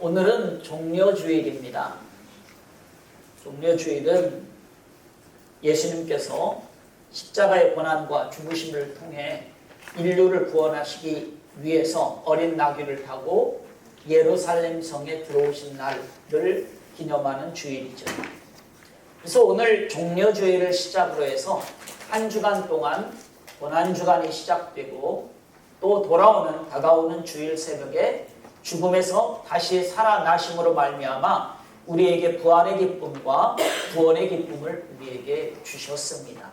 오늘은 종려주일입니다. 종려주일은 예수님께서 십자가의 고난과 죽으심을 통해 인류를 구원하시기 위해서 어린 나귀를 타고 예루살렘 성에 들어오신 날을 기념하는 주일이죠. 그래서 오늘 종려주일을 시작으로 해서 한 주간 동안 고난주간이 시작되고 또 다가오는 주일 새벽에 죽음에서 다시 살아나심으로 말미암아 우리에게 부활의 기쁨과 구원의 기쁨을 우리에게 주셨습니다.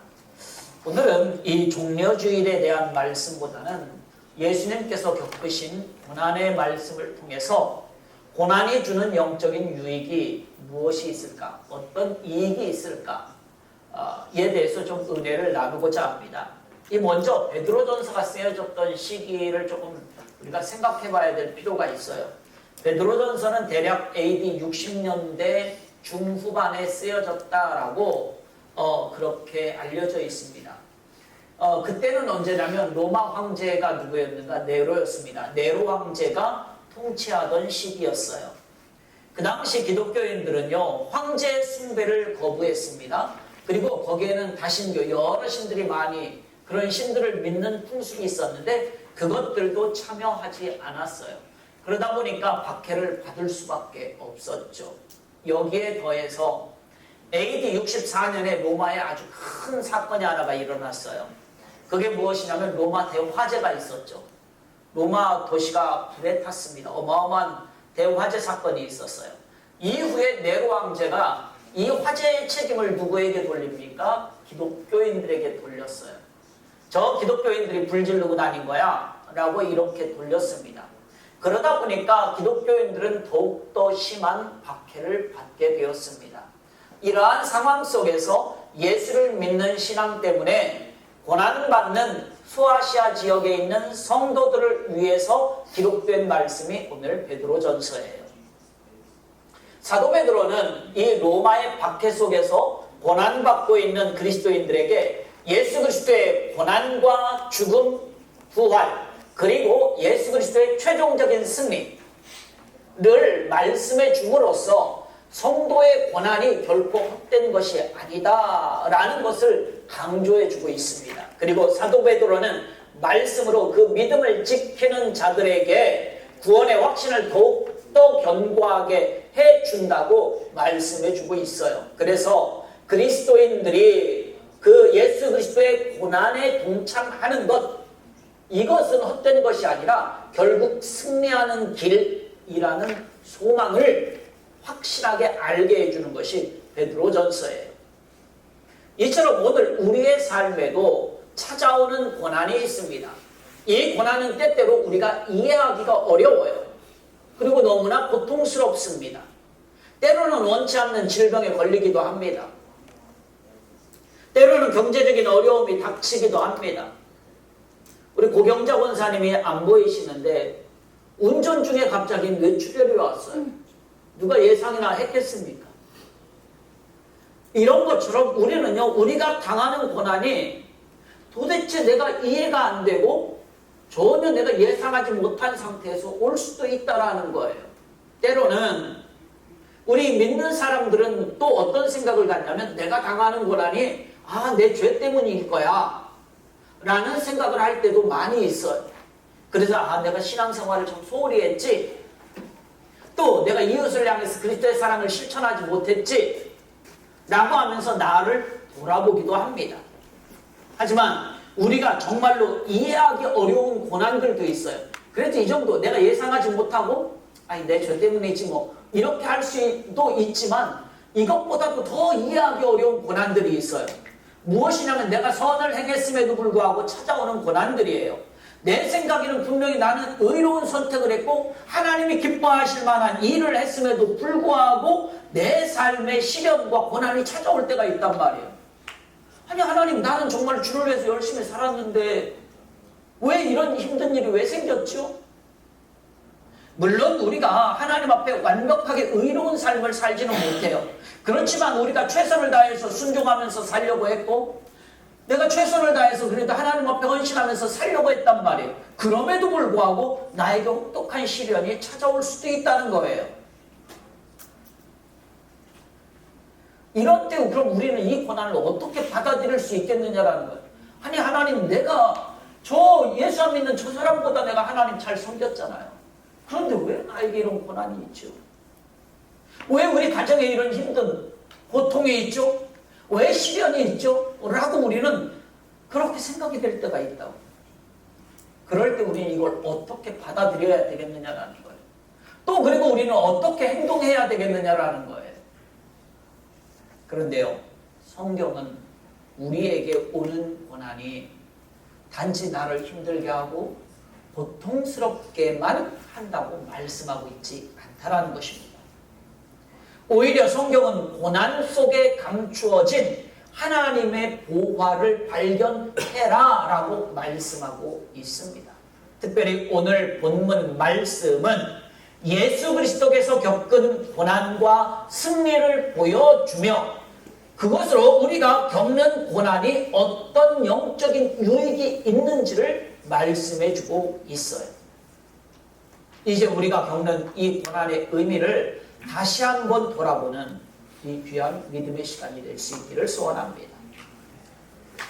오늘은 이 종려주일에 대한 말씀보다는 예수님께서 겪으신 고난의 말씀을 통해서 고난이 주는 영적인 유익이 무엇이 있을까? 어떤 이익이 있을까에 대해서 좀 은혜를 나누고자 합니다. 이 먼저 베드로전서가 쓰여졌던 시기를 조금 우리가 생각해 봐야 될 필요가 있어요. 베드로전서는 대략 AD 60년대 중후반에 쓰여졌다라고 그렇게 알려져 있습니다. 그때는 언제냐면 로마 황제가 누구였는가? 네로였습니다. 네로 황제가 통치하던 시기였어요. 그 당시 기독교인들은요, 황제 숭배를 거부했습니다. 그리고 거기에는 다신교, 여러 신들이 많이 그런 신들을 믿는 풍습이 있었는데 그것들도 참여하지 않았어요. 그러다 보니까 박해를 받을 수밖에 없었죠. 여기에 더해서 AD 64년에 로마에 아주 큰 사건이 하나가 일어났어요. 그게 무엇이냐면 로마 대화재가 있었죠. 로마 도시가 불에 탔습니다. 어마어마한 대화재 사건이 있었어요. 이후에 네로 황제가 이 화재의 책임을 누구에게 돌립니까? 기독교인들에게 돌렸어요. 저 기독교인들이 불지르고 다닌 거야 라고 이렇게 돌렸습니다. 그러다 보니까 기독교인들은 더욱더 심한 박해를 받게 되었습니다. 이러한 상황 속에서 예수를 믿는 신앙 때문에 고난받는 소아시아 지역에 있는 성도들을 위해서 기록된 말씀이 오늘 베드로전서예요. 사도 베드로는 이 로마의 박해 속에서 고난받고 있는 그리스도인들에게 예수 그리스도의 고난과 죽음, 부활, 그리고 예수 그리스도의 최종적인 승리를 말씀해 줌으로써 성도의 고난이 결코 헛된 것이 아니다라는 것을 강조해 주고 있습니다. 그리고 사도 베드로는 말씀으로 그 믿음을 지키는 자들에게 구원의 확신을 더욱더 견고하게 해준다고 말씀해 주고 있어요. 그래서 그리스도인들이 그 예수 그리스도의 고난에 동참하는 것, 이것은 헛된 것이 아니라 결국 승리하는 길이라는 소망을 확실하게 알게 해주는 것이 베드로전서예요. 이처럼 오늘 우리의 삶에도 찾아오는 고난이 있습니다. 이 고난은 때때로 우리가 이해하기가 어려워요. 그리고 너무나 고통스럽습니다. 때로는 원치 않는 질병에 걸리기도 합니다. 때로는 경제적인 어려움이 닥치기도 합니다. 우리 고경자 권사님이 안 보이시는데 운전 중에 갑자기 뇌출혈이 왔어요. 누가 예상이나 했겠습니까? 이런 것처럼 우리는요, 우리가 당하는 고난이 도대체 내가 이해가 안 되고 전혀 내가 예상하지 못한 상태에서 올 수도 있다라는 거예요. 때로는 우리 믿는 사람들은 또 어떤 생각을 갖냐면 내가 당하는 고난이 내 죄 때문일 거야 라는 생각을 할 때도 많이 있어요. 그래서 내가 신앙생활을 참 소홀히 했지, 또 내가 이웃을 향해서 그리스도의 사랑을 실천하지 못했지 라고 하면서 나를 돌아보기도 합니다. 하지만 우리가 정말로 이해하기 어려운 고난들도 있어요. 그래도 이 정도 내가 예상하지 못하고 내 죄 때문이지 뭐 이렇게 할 수도 있지만 이것보다도 더 이해하기 어려운 고난들이 있어요. 무엇이냐면 내가 선을 행했음에도 불구하고 찾아오는 고난들이에요. 내 생각에는 분명히 나는 의로운 선택을 했고 하나님이 기뻐하실 만한 일을 했음에도 불구하고 내 삶에 시련과 고난이 찾아올 때가 있단 말이에요. 아니 하나님, 나는 정말 주를 위해서 열심히 살았는데 왜 이런 힘든 일이 왜 생겼죠? 물론 우리가 하나님 앞에 완벽하게 의로운 삶을 살지는 못해요. 그렇지만 우리가 최선을 다해서 순종하면서 살려고 했고 내가 최선을 다해서 그래도 하나님 앞에 헌신하면서 살려고 했단 말이에요. 그럼에도 불구하고 나에게 혹독한 시련이 찾아올 수도 있다는 거예요. 이런 때 그럼 우리는 이 고난을 어떻게 받아들일 수 있겠느냐라는 거예요. 아니 하나님, 내가 저 예수 안 믿는 저 사람보다 내가 하나님 잘 섬겼잖아요. 그런데 왜 나에게 이런 고난이 있죠? 왜 우리 가정에 이런 힘든 고통이 있죠? 왜 시련이 있죠? 라고 우리는 그렇게 생각이 될 때가 있다고. 그럴 때 우리는 이걸 어떻게 받아들여야 되겠느냐라는 거예요. 또 그리고 우리는 어떻게 행동해야 되겠느냐라는 거예요. 그런데요, 성경은 우리에게 오는 고난이 단지 나를 힘들게 하고 고통스럽게만 한다고 말씀하고 있지 않다라는 것입니다. 오히려 성경은 고난 속에 감추어진 하나님의 보화를 발견해라 라고 말씀하고 있습니다. 특별히 오늘 본문 말씀은 예수 그리스도께서 겪은 고난과 승리를 보여주며 그것으로 우리가 겪는 고난이 어떤 영적인 유익이 있는지를 말씀해주고 있어요. 이제 우리가 겪는 이 고난의 의미를 다시 한번 돌아보는 이 귀한 믿음의 시간이 될 수 있기를 소원합니다.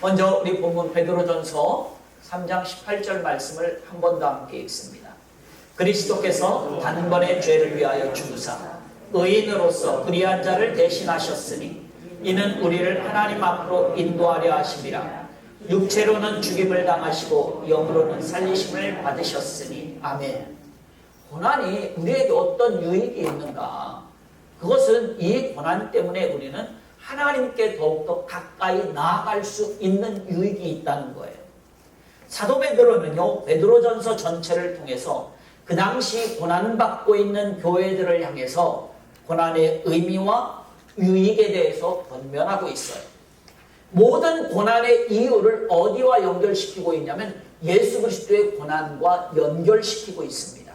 먼저 우리 본문 베드로전서 3장 18절 말씀을 한 번 더 함께 읽습니다. 그리스도께서 단번에 죄를 위하여 죽으사 의인으로서 불의한 자를 대신하셨으니 이는 우리를 하나님 앞으로 인도하려 하심이라. 육체로는 죽임을 당하시고 영으로는 살리심을 받으셨으니. 아멘. 고난이 우리에게 어떤 유익이 있는가? 그것은 이 고난 때문에 우리는 하나님께 더욱더 가까이 나아갈 수 있는 유익이 있다는 거예요. 사도 베드로는요, 베드로전서 전체를 통해서 그 당시 고난받고 있는 교회들을 향해서 고난의 의미와 유익에 대해서 권면하고 있어요. 모든 고난의 이유를 어디와 연결시키고 있냐면 예수 그리스도의 고난과 연결시키고 있습니다.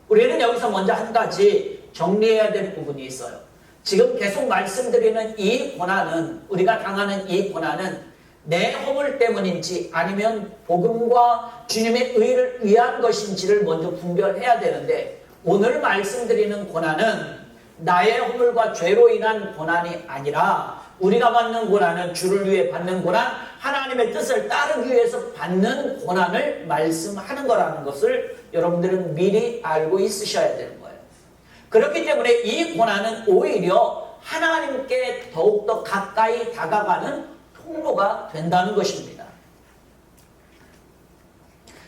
우리는 여기서 먼저 한 가지 정리해야 될 부분이 있어요. 지금 계속 말씀드리는 이 고난은, 우리가 당하는 이 고난은 내 허물 때문인지 아니면 복음과 주님의 의를 위한 것인지를 먼저 분별해야 되는데, 오늘 말씀드리는 고난은 나의 허물과 죄로 인한 고난이 아니라 우리가 받는 고난은 주를 위해 받는 고난, 하나님의 뜻을 따르기 위해서 받는 고난을 말씀하는 거라는 것을 여러분들은 미리 알고 있으셔야 되는 거예요. 그렇기 때문에 이 고난은 오히려 하나님께 더욱더 가까이 다가가는 통로가 된다는 것입니다.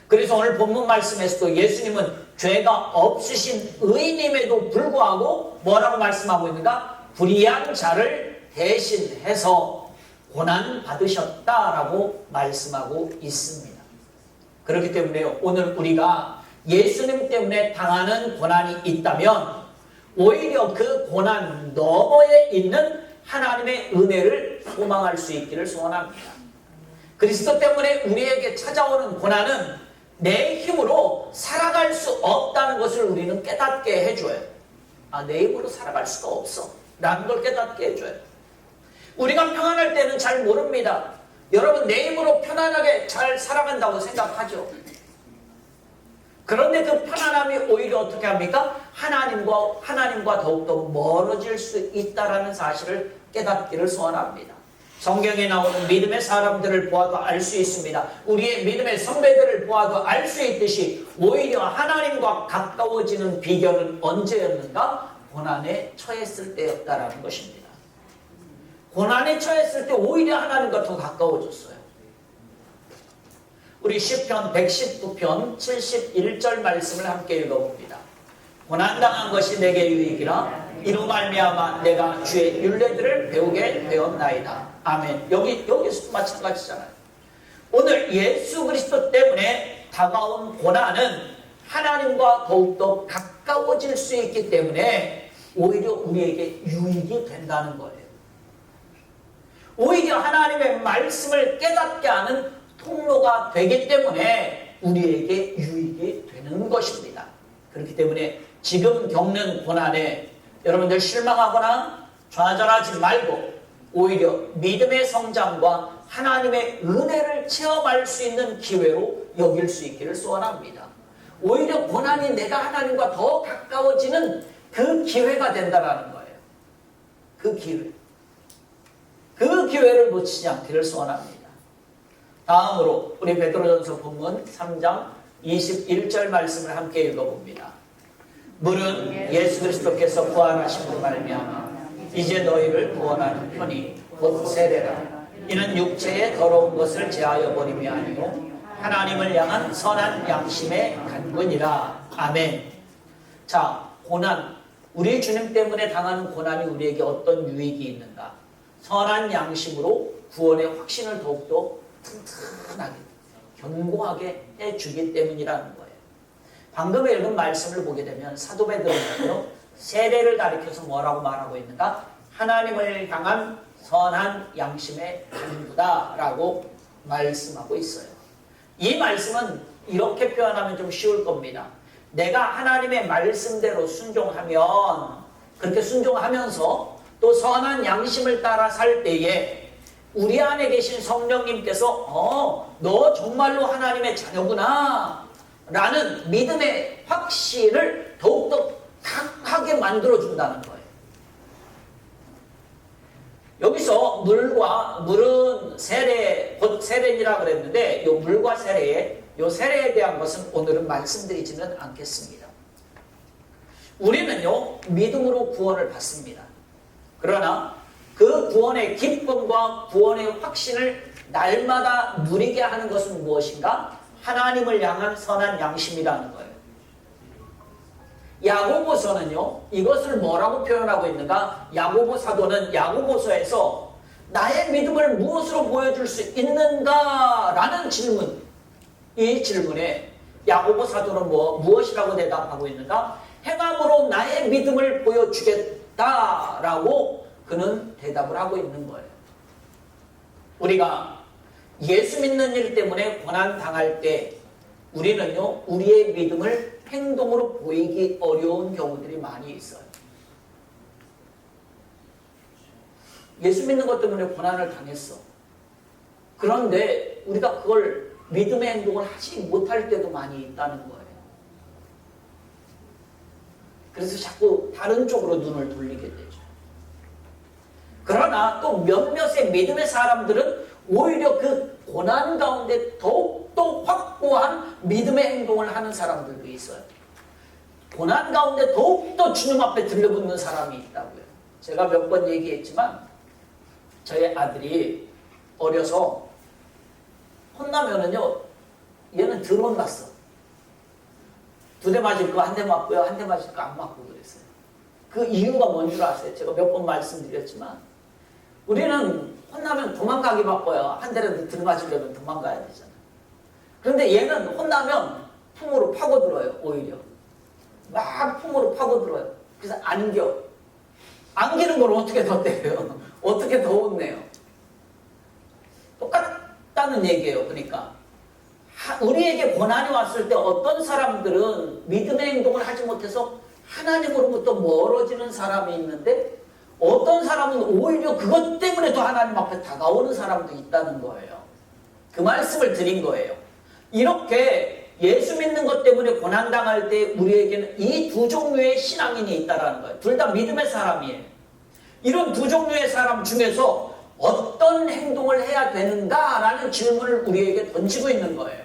그래서 오늘 본문 말씀에서도 예수님은 죄가 없으신 의인임에도 불구하고 뭐라고 말씀하고 있는가? 불의한 자를 대신해서 고난 받으셨다라고 말씀하고 있습니다. 그렇기 때문에 오늘 우리가 예수님 때문에 당하는 고난이 있다면 오히려 그 고난 너머에 있는 하나님의 은혜를 소망할 수 있기를 소원합니다. 그리스도 때문에 우리에게 찾아오는 고난은 내 힘으로 살아갈 수 없다는 것을 우리는 깨닫게 해줘요. 내 힘으로 살아갈 수가 없어 라는 걸 깨닫게 해줘요. 우리가 평안할 때는 잘 모릅니다. 여러분, 내 힘으로 편안하게 잘 살아간다고 생각하죠. 그런데 그 편안함이 오히려 어떻게 합니까? 하나님과 더욱더 멀어질 수 있다는 사실을 깨닫기를 소원합니다. 성경에 나오는 믿음의 사람들을 보아도 알 수 있습니다. 우리의 믿음의 선배들을 보아도 알 수 있듯이 오히려 하나님과 가까워지는 비결은 언제였는가? 고난에 처했을 때였다라는 것입니다. 고난에 처했을 때 오히려 하나님과 더 가까워졌어요. 우리 시편 119편 71절 말씀을 함께 읽어봅니다. 고난당한 것이 내게 유익이라 이로 말미암아 내가 주의 율례들을 배우게 되었나이다. 아멘. 여기서도 마찬가지잖아요. 오늘 예수 그리스도 때문에 다가온 고난은 하나님과 더욱더 가까워질 수 있기 때문에 오히려 우리에게 유익이 된다는 거예요. 오히려 하나님의 말씀을 깨닫게 하는 통로가 되기 때문에 우리에게 유익이 되는 것입니다. 그렇기 때문에 지금 겪는 고난에 여러분들 실망하거나 좌절하지 말고 오히려 믿음의 성장과 하나님의 은혜를 체험할 수 있는 기회로 여길 수 있기를 소원합니다. 오히려 고난이 내가 하나님과 더 가까워지는 그 기회가 된다는 거예요. 그 기회. 그 기회를 놓치지 않기를 소원합니다. 다음으로 우리 베드로전서 본문 3장 21절 말씀을 함께 읽어봅니다. 물은 예수 그리스도께서 부활하심으로 말미암아 이제 너희를 구원하는 편이 곧 세례라. 이는 육체의 더러운 것을 제하여 버림이 아니요 하나님을 향한 선한 양심의 간군이라. 아멘. 자, 고난, 우리 주님 때문에 당하는 고난이 우리에게 어떤 유익이 있는가? 선한 양심으로 구원의 확신을 더욱더 튼튼하게, 견고하게 해주기 때문이라는 거예요. 방금 읽은 말씀을 보게 되면 사도 베드로는요, 세례를 가리켜서 뭐라고 말하고 있는가? 하나님을 향한 선한 양심의 간구다라고 말씀하고 있어요. 이 말씀은 이렇게 표현하면 좀 쉬울 겁니다. 내가 하나님의 말씀대로 순종하면, 그렇게 순종하면서 또 선한 양심을 따라 살 때에 우리 안에 계신 성령님께서 너 정말로 하나님의 자녀구나 라는 믿음의 확신을 더욱더 강하게 만들어준다는 거예요. 여기서 물은 세례, 곧 세례니라 그랬는데 이 물과 이 세례에 대한 것은 오늘은 말씀드리지는 않겠습니다. 우리는요, 믿음으로 구원을 받습니다. 그러나 그 구원의 기쁨과 구원의 확신을 날마다 누리게 하는 것은 무엇인가? 하나님을 향한 선한 양심이라는 거예요. 야고보서는요, 이것을 뭐라고 표현하고 있는가? 야고보 사도는 야고보서에서 나의 믿음을 무엇으로 보여줄 수 있는가? 라는 질문, 이 질문에 야고보 사도는 무엇이라고 대답하고 있는가? 행함으로 나의 믿음을 보여주겠다라고 그는 대답을 하고 있는 거예요. 우리가 예수 믿는 일 때문에 고난 당할 때 우리는요, 우리의 믿음을 행동으로 보이기 어려운 경우들이 많이 있어요. 예수 믿는 것 때문에 고난을 당했어. 그런데 우리가 그걸 믿음의 행동을 하지 못할 때도 많이 있다는 거예요. 그래서 자꾸 다른 쪽으로 눈을 돌리게 되죠. 그러나 또 몇몇의 믿음의 사람들은 오히려 그 고난 가운데 더욱더 확고한 믿음의 행동을 하는 사람들도 있어요. 고난 가운데 더욱더 주님 앞에 들려붙는 사람이 있다고요. 제가 몇 번 얘기했지만 저희 아들이 어려서 혼나면은요, 얘는 덜 혼났어. 2대 맞을 거 한 대 맞고요, 한 대 맞을 거 안 맞고 그랬어요. 그 이유가 뭔 줄 아세요? 제가 몇 번 말씀드렸지만 우리는 혼나면 도망가기 바빠요. 한 대라도 들맞으려면 도망가야 되잖아요. 그런데 얘는 혼나면 품으로 파고들어요. 오히려 막 품으로 파고들어요. 그래서 안겨. 안기는 걸 어떻게 더 때려요? 어떻게 더 혼내요? 똑같다는 얘기예요. 그러니까 우리에게 고난이 왔을 때 어떤 사람들은 믿음의 행동을 하지 못해서 하나님으로부터 멀어지는 사람이 있는데 어떤 사람은 오히려 그것 때문에 더 하나님 앞에 다가오는 사람도 있다는 거예요. 그 말씀을 드린 거예요. 이렇게 예수 믿는 것 때문에 고난당할 때 우리에게는 이 두 종류의 신앙인이 있다는 거예요. 둘 다 믿음의 사람이에요. 이런 두 종류의 사람 중에서 어떤 행동을 해야 되는가라는 질문을 우리에게 던지고 있는 거예요.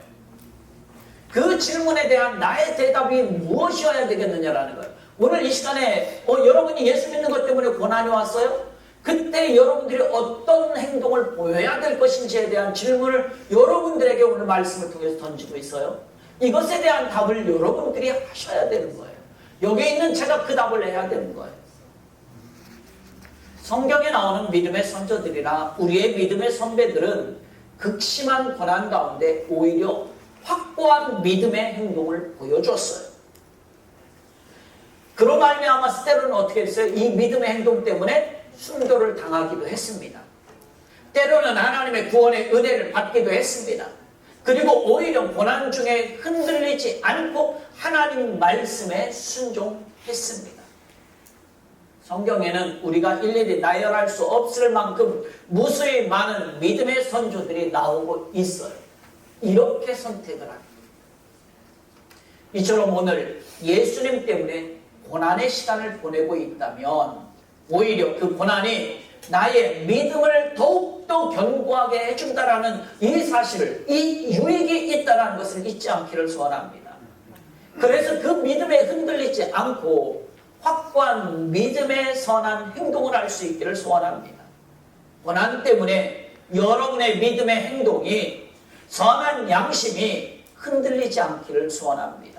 그 질문에 대한 나의 대답이 무엇이어야 되겠느냐라는 거예요. 오늘 이 시간에 여러분이 예수 믿는 것 때문에 고난이 왔어요? 그때 여러분들이 어떤 행동을 보여야 될 것인지에 대한 질문을 여러분들에게 오늘 말씀을 통해서 던지고 있어요. 이것에 대한 답을 여러분들이 하셔야 되는 거예요. 여기 있는 제가 그 답을 해야 되는 거예요. 성경에 나오는 믿음의 선조들이나 우리의 믿음의 선배들은 극심한 고난 가운데 오히려 확고한 믿음의 행동을 보여줬어요. 그로 말미암아 때로는 어떻게 했어요? 이 믿음의 행동 때문에 순교를 당하기도 했습니다. 때로는 하나님의 구원의 은혜를 받기도 했습니다. 그리고 오히려 고난 중에 흔들리지 않고 하나님 말씀에 순종했습니다. 성경에는 우리가 일일이 나열할 수 없을 만큼 무수히 많은 믿음의 선조들이 나오고 있어요. 이렇게 선택을 합니다. 이처럼 오늘 예수님 때문에 고난의 시간을 보내고 있다면 오히려 그 고난이 나의 믿음을 더욱더 견고하게 해준다라는 이 사실을, 이 유익이 있다는 것을 잊지 않기를 소원합니다. 그래서 그 믿음에 흔들리지 않고 확고한 믿음의 선한 행동을 할 수 있기를 소원합니다. 고난 때문에 여러분의 믿음의 행동이, 선한 양심이 흔들리지 않기를 소원합니다.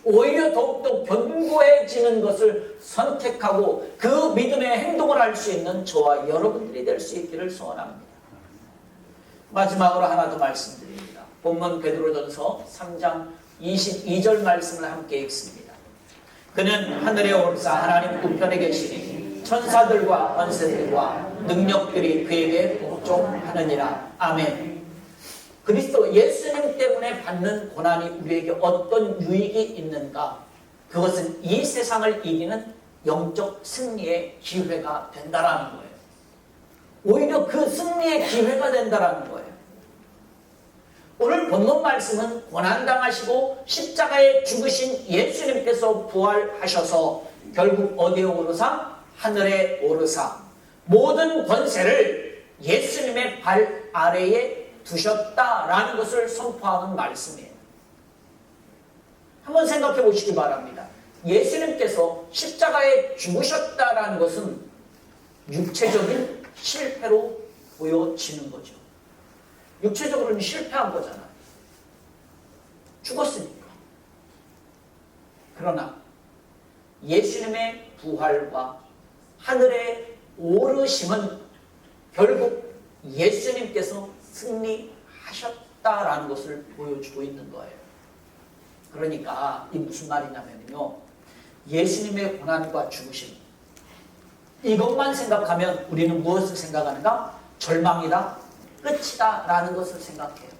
오히려 더욱더 견고해지는 것을 선택하고 그 믿음의 행동을 할 수 있는 저와 여러분들이 될 수 있기를 소원합니다. 마지막으로 하나 더 말씀드립니다. 본문 베드로전서 3장 22절 말씀을 함께 읽습니다. 그는 하늘에 오르사 하나님 우편에 계시니 천사들과 권세들과 능력들이 그에게 복종하느니라. 아멘. 그리스도 예수님 때문에 받는 고난이 우리에게 어떤 유익이 있는가? 그것은 이 세상을 이기는 영적 승리의 기회가 된다라는 거예요. 오히려 그 승리의 기회가 된다라는 거예요. 오늘 본문 말씀은 고난당하시고 십자가에 죽으신 예수님께서 부활하셔서 결국 어디에 오르사? 하늘에 오르사 모든 권세를 예수님의 발 아래에 두셨다라는 것을 선포하는 말씀이에요. 한번 생각해 보시기 바랍니다. 예수님께서 십자가에 죽으셨다라는 것은 육체적인 실패로 보여지는 거죠. 육체적으로는 실패한 거잖아요. 죽었으니까. 그러나 예수님의 부활과 하늘에 오르심은 결국 예수님께서 승리하셨다라는 것을 보여주고 있는 거예요. 그러니까 이 무슨 말이냐면요, 예수님의 고난과 죽으심, 이것만 생각하면 우리는 무엇을 생각하는가? 절망이다, 끝이다 라는 것을 생각해요.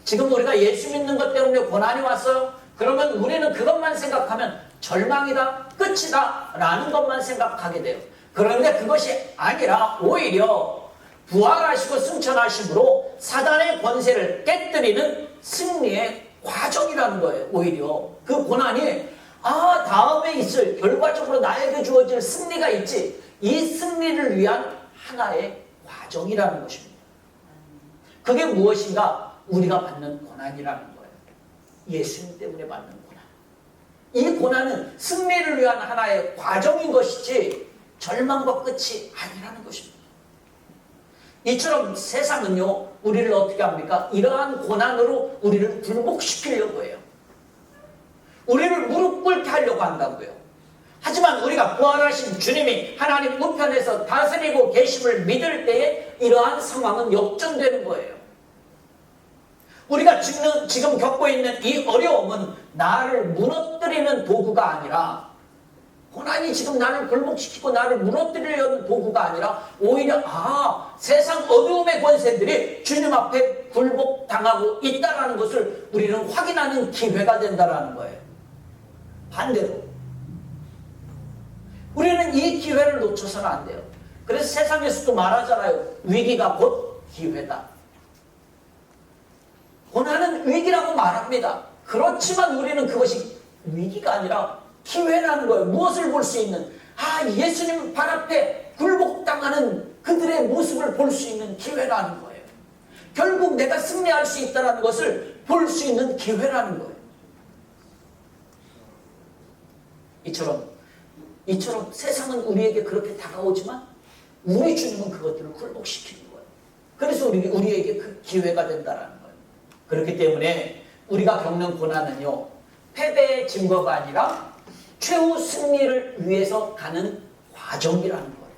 지금 우리가 예수 믿는 것 때문에 고난이 왔어요. 그러면 우리는 그것만 생각하면 절망이다, 끝이다 라는 것만 생각하게 돼요. 그런데 그것이 아니라 오히려 부활하시고 승천하심으로 사단의 권세를 깨뜨리는 승리의 과정이라는 거예요. 오히려 그 고난이 다음에 있을 결과적으로 나에게 주어질 승리가 있지, 이 승리를 위한 하나의 과정이라는 것입니다. 그게 무엇인가? 우리가 받는 고난이라는 거예요. 예수님 때문에 받는 고난. 이 고난은 승리를 위한 하나의 과정인 것이지 절망과 끝이 아니라는 것입니다. 이처럼 세상은요, 우리를 어떻게 합니까? 이러한 고난으로 우리를 굴복시키려고 해요. 우리를 무릎 꿇게 하려고 한다고요. 하지만 우리가 부활하신 주님이 하나님 우편에서 다스리고 계심을 믿을 때에 이러한 상황은 역전되는 거예요. 우리가 지금 겪고 있는 이 어려움은 나를 무너뜨리는 도구가 아니라, 고난이 지금 나를 굴복시키고 나를 무너뜨리려는 도구가 아니라 오히려 세상 어두움의 권세들이 주님 앞에 굴복당하고 있다는 것을 우리는 확인하는 기회가 된다는 거예요. 반대로 우리는 이 기회를 놓쳐서는 안 돼요. 그래서 세상에서도 말하잖아요. 위기가 곧 기회다. 고난은 위기라고 말합니다. 그렇지만 우리는 그것이 위기가 아니라 기회라는 거예요. 무엇을 볼 수 있는, 예수님 발 앞에 굴복당하는 그들의 모습을 볼 수 있는 기회라는 거예요. 결국 내가 승리할 수 있다는 것을 볼 수 있는 기회라는 거예요. 이처럼 세상은 우리에게 그렇게 다가오지만 우리 주님은 그것들을 굴복시키는 거예요. 그래서 우리에게 그 기회가 된다는 거예요. 그렇기 때문에 우리가 겪는 고난은요, 패배의 증거가 아니라 최후 승리를 위해서 가는 과정이라는 거예요.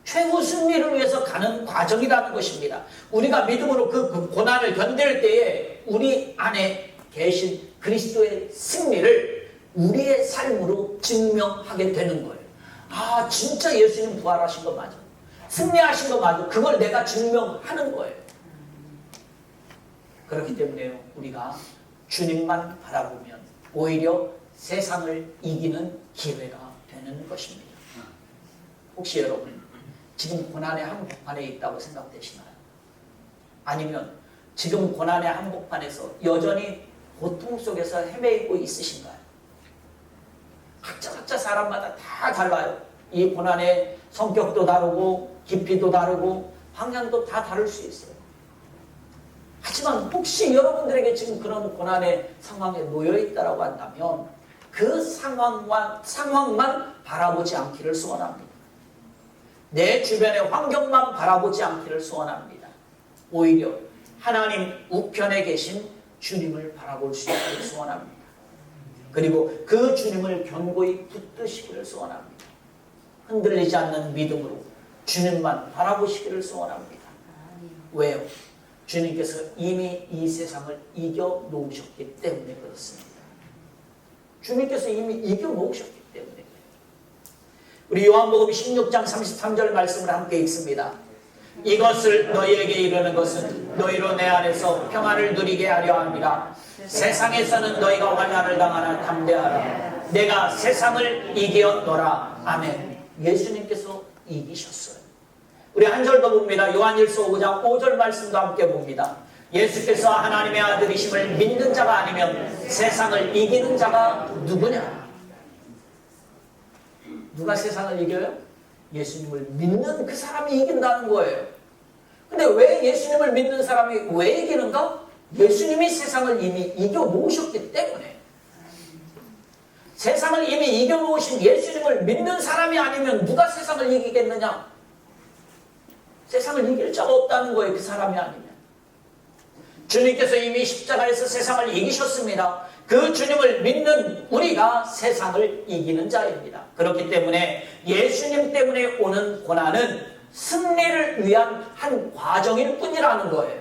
최후 승리를 위해서 가는 과정이라는 것입니다. 우리가 믿음으로 그 고난을 견딜 때에 우리 안에 계신 그리스도의 승리를 우리의 삶으로 증명하게 되는 거예요. 진짜 예수님 부활하신 거 맞아. 승리하신 거 맞아. 그걸 내가 증명하는 거예요. 그렇기 때문에 우리가 주님만 바라보면 오히려 세상을 이기는 기회가 되는 것입니다. 혹시 여러분 지금 고난의 한복판에 있다고 생각되시나요? 아니면 지금 고난의 한복판에서 여전히 고통 속에서 헤매고 있으신가요? 각자 사람마다 다 달라요. 이 고난의 성격도 다르고 깊이도 다르고 방향도 다 다를 수 있어요. 하지만 혹시 여러분들에게 지금 그런 고난의 상황에 놓여 있다라고 한다면 그 상황만 바라보지 않기를 소원합니다. 내 주변의 환경만 바라보지 않기를 소원합니다. 오히려 하나님 우편에 계신 주님을 바라볼 수 있기를 소원합니다. 그리고 그 주님을 견고히 붙드시기를 소원합니다. 흔들리지 않는 믿음으로 주님만 바라보시기를 소원합니다. 왜요? 주님께서 이미 이 세상을 이겨 놓으셨기 때문에 그렇습니다. 주님께서 이미 이겨 놓으셨기 때문에. 우리 요한복음 16장 33절 말씀을 함께 읽습니다. 이것을 너희에게 이르는 것은 너희로 내 안에서 평안을 누리게 하려 합니다. 세상에서는 너희가 환난을 당하나 담대하라. 내가 세상을 이겨노라. 아멘. 예수님께서 이기셨어요. 우리 한 절 더 봅니다. 요한일서 5장 5절 말씀도 함께 봅니다. 예수께서 하나님의 아들이심을 믿는 자가 아니면 세상을 이기는 자가 누구냐? 누가 세상을 이겨요? 예수님을 믿는 그 사람이 이긴다는 거예요. 근데 왜 예수님을 믿는 사람이 왜 이기는가? 예수님이 세상을 이미 이겨놓으셨기 때문에. 세상을 이미 이겨놓으신 예수님을 믿는 사람이 아니면 누가 세상을 이기겠느냐? 세상을 이길 자가 없다는 거예요. 그 사람이 아니면. 주님께서 이미 십자가에서 세상을 이기셨습니다. 그 주님을 믿는 우리가 세상을 이기는 자입니다. 그렇기 때문에 예수님 때문에 오는 고난은 승리를 위한 한 과정일 뿐이라는 거예요.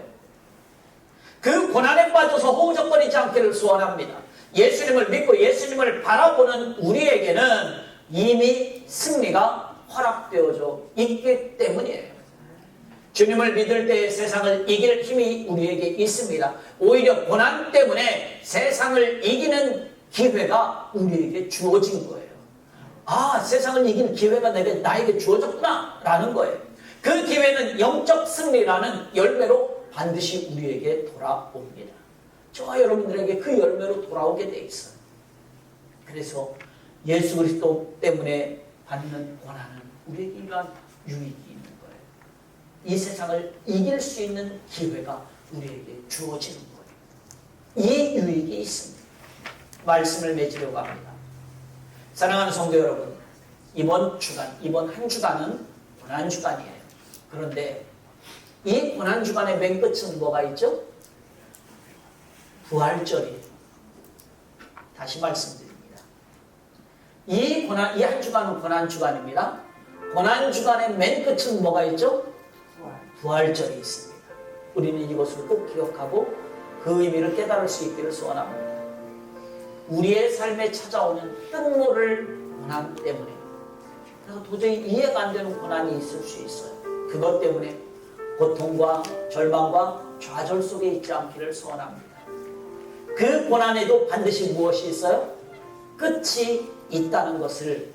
그 고난에 빠져서 허우적거리지 않기를 소원합니다. 예수님을 믿고 예수님을 바라보는 우리에게는 이미 승리가 허락되어져 있기 때문이에요. 주님을 믿을 때 세상을 이길 힘이 우리에게 있습니다. 오히려 고난 때문에 세상을 이기는 기회가 우리에게 주어진 거예요. 아, 세상을 이길 기회가 나에게 주어졌구나 라는 거예요. 그 기회는 영적 승리라는 열매로 반드시 우리에게 돌아옵니다. 저와 여러분들에게 그 열매로 돌아오게 돼 있어요. 그래서 예수 그리스도 때문에 받는 고난은 우리에게 이러한 유익이 있는 거예요. 이 세상을 이길 수 있는 기회가 우리에게 주어지는 거예요. 이 유익이 있습니다. 말씀을 맺으려고 합니다. 사랑하는 성도 여러분, 이번 한 주간은 고난 주간이에요. 그런데 이 고난 주간의 맨 끝은 뭐가 있죠? 부활절이에요. 다시 말씀드립니다. 이 한 주간은 고난 주간입니다. 고난 주간의 맨 끝은 뭐가 있죠? 부활절이 있습니다. 우리는 이것을 꼭 기억하고 그 의미를 깨달을 수 있기를 소원합니다. 우리의 삶에 찾아오는 뜻모를 고난 때문에, 그래서 도저히 이해가 안 되는 고난이 있을 수 있어요. 그것 때문에 고통과 절망과 좌절 속에 있지 않기를 소원합니다. 그 고난에도 반드시 무엇이 있어요? 끝이 있다는 것을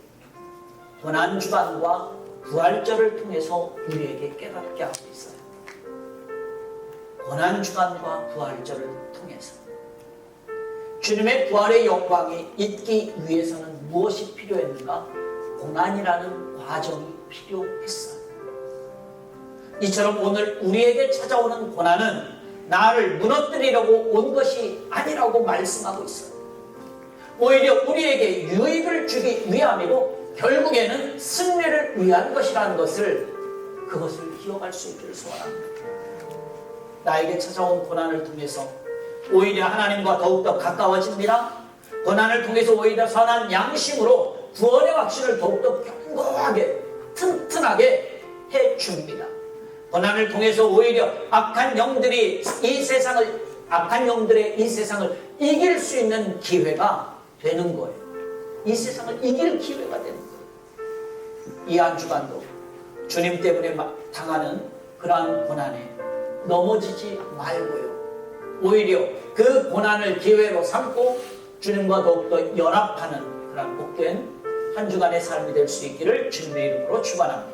고난주간과 부활절을 통해서 우리에게 깨닫게 하고 있어요. 고난주간과 부활절을 통해서 주님의 부활의 영광이 있기 위해서는 무엇이 필요했는가? 고난이라는 과정이 필요했어요. 이처럼 오늘 우리에게 찾아오는 고난은 나를 무너뜨리려고 온 것이 아니라고 말씀하고 있어요. 오히려 우리에게 유익을 주기 위함이고 결국에는 승리를 위한 것이라는 그것을 기억할 수 있기를 소원합니다. 나에게 찾아온 고난을 통해서 오히려 하나님과 더욱더 가까워집니다. 고난을 통해서 오히려 선한 양심으로 구원의 확신을 더욱더 견고하게 튼튼하게 해줍니다. 고난을 통해서 오히려 악한 영들의 이 세상을 이길 수 있는 기회가 되는 거예요. 이 세상을 이길 기회가 되는 거예요. 이 한 주간도 주님 때문에 당하는 그러한 고난에 넘어지지 말고요. 오히려 그 고난을 기회로 삼고 주님과 더욱더 연합하는 그런 복된 한 주간의 삶이 될 수 있기를 주님의 이름으로 축원합니다.